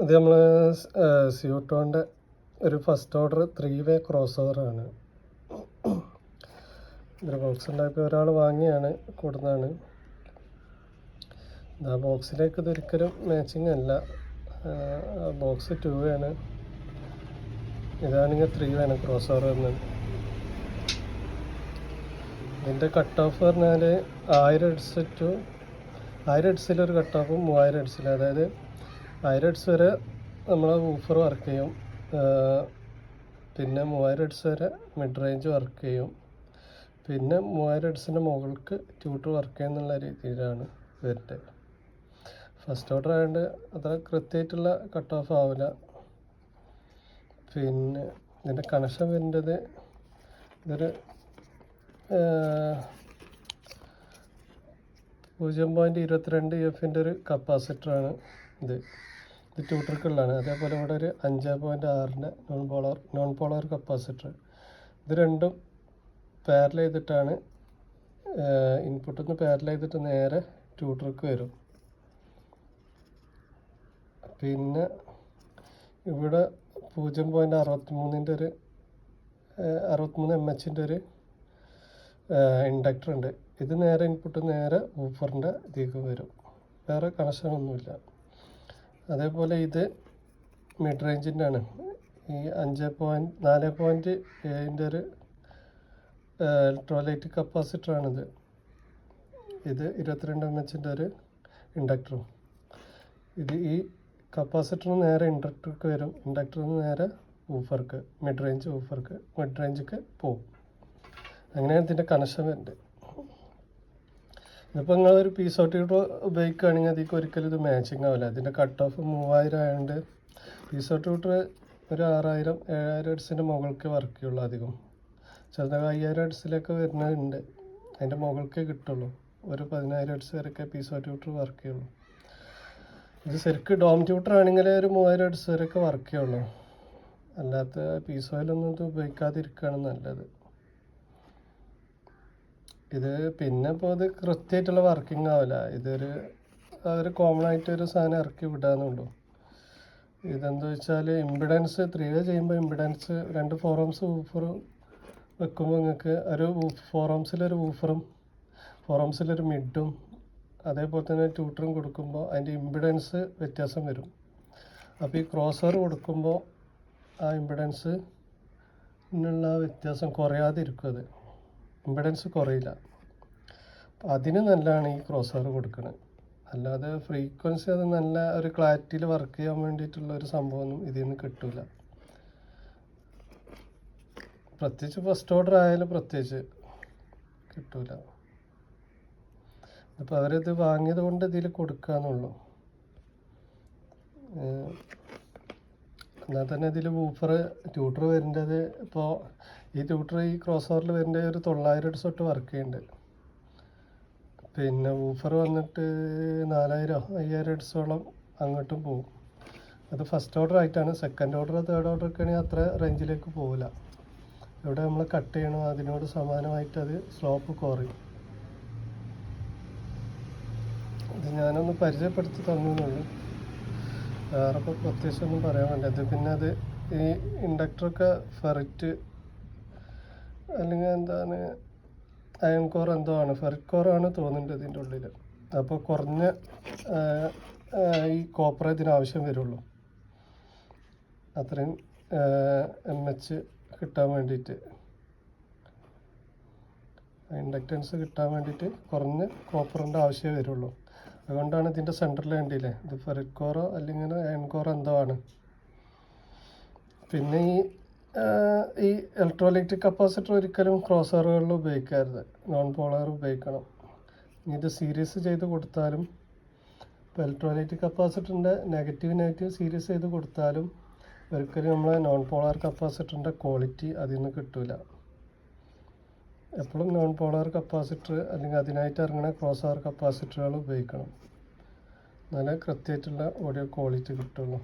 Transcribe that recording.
ഇത് നമ്മൾ സ്യൂട്ടോൻ്റെ ഒരു ഫസ്റ്റ് ഓർഡർ 3-വേ ക്രോസ് ഓവറാണ്. ഇതൊരു ബോക്സ് ഉണ്ടാക്കിയ ഒരാൾ വാങ്ങിയാണ് കൊടുന്നതാണ്. ആ ബോക്സിലേക്ക് ഇതൊരിക്കലും മാച്ചിങ് അല്ല. ബോക്സ് 2 ആണ്, ഇതാണെങ്കിൽ 3 ആണ് ക്രോസ് ഓവർ വരുന്നത്. ഇതിൻ്റെ കട്ട് ഓഫ് പറഞ്ഞാൽ 1000 ഹെഡ്സ് ടു 1000 ഹെഡ്സിലൊരു കട്ട് ഓഫും 3000 ഹെഡ്സിൽ, അതായത് 1000 ഹെഡ്സ് വരെ നമ്മളെ വൂഫർ വർക്ക് ചെയ്യും. പിന്നെ 3000 ഹെഡ്സ് വരെ മിഡ് റേഞ്ച് വർക്ക് ചെയ്യും. പിന്നെ 3000 ഹെഡ്സിൻ്റെ മുകൾക്ക് ട്യൂട്ടർ വർക്ക് ചെയ്യുന്നുള്ള രീതിയിലാണ് വരുന്നത്. ഫസ്റ്റ് ഓർഡർ ആയതുകൊണ്ട് അത്ര കൃത്യമായിട്ടുള്ള കട്ട് ഓഫ് ആവില്ല. പിന്നെ ഇതിൻ്റെ കണക്ഷൻ വരുന്നത് ഇതൊരു 0.22 EF ഒരു കപ്പാസിറ്ററാണ്. ഇത് ട്യൂട്ടർക്കുള്ളതാണ്. അതേപോലെ ഇവിടെ ഒരു 5.6 നോൺ പോളർ കപ്പാസിറ്റർ. ഇത് രണ്ടും പാരൽ ചെയ്തിട്ടാണ്, ഇൻപുട്ടിൽ നിന്ന് പാരൽ ചെയ്തിട്ട് നേരെ ട്യൂട്ടർക്ക് വരും. പിന്നെ ഇവിടെ 0.63 ഒരു 63 mH ഒരു ഇൻഡക്ടർ ഉണ്ട്. ഇത് നേരെ ഇൻപുട്ട് നേരെ വൂഫറിൻ്റെ ഇതിലേക്ക് വരും, വേറെ കണക്ഷനൊന്നുമില്ല. അതേപോലെ ഇത് മിഡ് റേഞ്ചിൻ്റെ ആണ്. ഈ 4.7 ഒരു ഇലക്ട്രോലൈറ്റ് കപ്പാസിറ്ററാണിത്. ഇത് 22 mH ഒരു ഇൻഡക്ടറും. ഇത് ഈ കപ്പാസിറ്ററിന് നേരെ ഇൻഡക്ടർക്ക് വരും, ഇൻഡക്ടറിൽ നിന്ന് നേരെ വൂഫർക്ക്, മിഡ് റേഞ്ചിക്ക് പോകും. അങ്ങനെയാണ് ഇതിൻ്റെ കണക്ഷൻ വരുന്നത്. ഇതിപ്പോൾ നിങ്ങളൊരു പീസോ ട്യൂട്ടർ ഉപയോഗിക്കുകയാണെങ്കിൽ അതിലേക്ക് ഒരിക്കലും ഇത് മാച്ചിങ് ആവില്ല. ഇതിൻ്റെ കട്ട് ഓഫ് 3000 ആയതുകൊണ്ട് പീസോ ട്യൂട്ടർ ഒരു 6000-7000 ഹെഡ്സിൻ്റെ മുകൾക്ക് വർക്ക് ചെയ്യുള്ളൂ. അധികം ചിലത് 5000 ഹെഡ്സിലൊക്കെ വരുന്നുണ്ട്, അതിൻ്റെ മുകൾക്കേ കിട്ടുള്ളൂ. ഒരു 10000 ഹെഡ്സ് വരെയൊക്കെ പീസോ ട്യൂട്ടർ വർക്ക് ചെയ്യുള്ളൂ. ഇത് ശരിക്കും ഡോം ട്യൂട്ടർ ആണെങ്കിൽ ഒരു 3000 ഹെഡ്സ് വരെയൊക്കെ വർക്ക് ചെയ്യുള്ളൂ. അല്ലാത്ത പീസോയിലൊന്നും ഇത് ഉപയോഗിക്കാതിരിക്കുകയാണ് നല്ലത്. ഇത് പിന്നെ ഇപ്പോൾ ഇത് കൃത്യമായിട്ടുള്ള വർക്കിംഗ് ആവില്ല. ഒരു കോമൺ ആയിട്ടൊരു സാധനം ഇറക്കി വിടാന്നുള്ളൂ. ഇതെന്താ വെച്ചാൽ ഇമ്പിഡൻസ് 3-വേ ചെയ്യുമ്പോൾ ഇമ്പിഡൻസ് 2 ഫോറംസ് വൂഫർ വെക്കുമ്പോൾ നിങ്ങൾക്ക് ഒരു ഫോറംസിലൊരു വൂഫറും ഫോറംസിലൊരു മിഡും അതേപോലെ തന്നെ ട്യൂട്ടറും കൊടുക്കുമ്പോൾ അതിൻ്റെ ഇമ്പിഡൻസ് വ്യത്യാസം വരും. അപ്പോൾ ഈ ക്രോസ് ഓവർ കൊടുക്കുമ്പോൾ ആ ഇമ്പിഡൻസിനുള്ള വ്യത്യാസം കുറയാതിരിക്കും. അത് ഇമ്പിഡൻസ് കുറയില്ല. അതിന് നല്ലതാണ് ഈ ക്രോസ് ഓവർ കൊടുക്കുന്നത്. അല്ലാതെ ഫ്രീക്വൻസി അത് നല്ല ഒരു ക്ലാരിറ്റിയിൽ വർക്ക് ചെയ്യാൻ വേണ്ടിയിട്ടുള്ള ഒരു സംഭവമൊന്നും ഇതിൽ നിന്ന് കിട്ടില്ല. പ്രത്യേകിച്ച് ഫസ്റ്റ് ഓർഡർ ആയാലും പ്രത്യേകിച്ച് കിട്ടില്ല. അപ്പോൾ അവരിത് വാങ്ങിയത് കൊണ്ട് ഇതിൽ കൊടുക്കാന്നുള്ളൂ. എന്നാൽ തന്നെ ഇതിൽ വൂഫർ ട്യൂട്ടർ വരേണ്ടത് ഇപ്പോൾ ഈ ട്യൂട്ടർ ഈ ക്രോസ് ഓവറിൽ വരേണ്ടത് ഒരു 900 ഹെഡ്സ് തൊട്ട് വർക്ക് ചെയ്യുന്നുണ്ട്. പിന്നെ വൂഫർ വന്നിട്ട് 4000-5000 ഹെഡ്സോളം അങ്ങോട്ടും പോകും. അത് ഫസ്റ്റ് ഓർഡർ ആയിട്ടാണ്. സെക്കൻഡ് ഓർഡർ തേർഡ് ഓർഡർ ഒക്കെ ആണെങ്കിൽ അത്ര റേഞ്ചിലേക്ക് പോകില്ല. എവിടെ നമ്മൾ കട്ട് ചെയ്യണോ അതിനോട് സമാനമായിട്ട് അത് സ്ലോപ്പ് കുറയും. ഇത് ഞാനൊന്ന് പരിചയപ്പെടുത്തി തന്നുള്ളൂ, വേറെ ഇപ്പോൾ പ്രത്യേകിച്ച് ഒന്നും പറയാൻ വേണ്ടത്. പിന്നെ അത് ഈ ഇൻഡക്ടറൊക്കെ ഫെറിറ്റ് അല്ലെങ്കിൽ എന്താണ് അയൺ കോർ എന്തോ ആണ്, ഫെറിറ്റ് കോറാണ് തോന്നുന്നുണ്ട് ഇതിൻ്റെ ഉള്ളിൽ. അപ്പോൾ കുറഞ്ഞ ഈ കോപ്പർ ഇതിനാവശ്യം വരുള്ളൂ. അത്രയും MH കിട്ടാൻ വേണ്ടിയിട്ട്, ഇൻഡക്റ്റൻസ് കിട്ടാൻ വേണ്ടിയിട്ട് കുറഞ്ഞ കോപ്പറിൻ്റെ ആവശ്യമേ വരുള്ളൂ. അതുകൊണ്ടാണ് ഇതിൻ്റെ സെൻറ്ററിൽ വേണ്ടിയില്ലേ ഇത് ഫെറിറ്റ് കോറോ അല്ലെങ്കിൽ അയൺ കോറോ എന്തോ ആണ്. പിന്നെ ഈ ഇലക്ട്രോലൈറ്റിക് കപ്പാസിറ്റർ ഒരിക്കലും ക്രോസ് ഓവറുകളിൽ ഉപയോഗിക്കരുത്, നോൺ പോളർ ഉപയോഗിക്കണം. ഇത് സീരീസ് ചെയ്ത് കൊടുത്താലും ഇപ്പോൾ ഇലക്ട്രോലൈറ്റിക് കപ്പാസിറ്ററിൻ്റെ നെഗറ്റീവ് സീരീസ് ചെയ്ത് കൊടുത്താലും ഒരിക്കലും നമ്മളെ നോൺ പോളർ കപ്പാസിറ്ററിൻ്റെ ക്വാളിറ്റി അതിൽ നിന്ന് കിട്ടില്ല. എപ്പോഴും നോൺ പോളർ കപ്പാസിറ്റർ അല്ലെങ്കിൽ അതിനായിട്ട് ഇറങ്ങുന്ന ക്രോസ് ഓവർ കപ്പാസിറ്ററുകൾ ഉപയോഗിക്കണം, നല്ല കൃത്യമായിട്ടുള്ള ഓഡിയോ ക്വാളിറ്റി കിട്ടുള്ളൂ.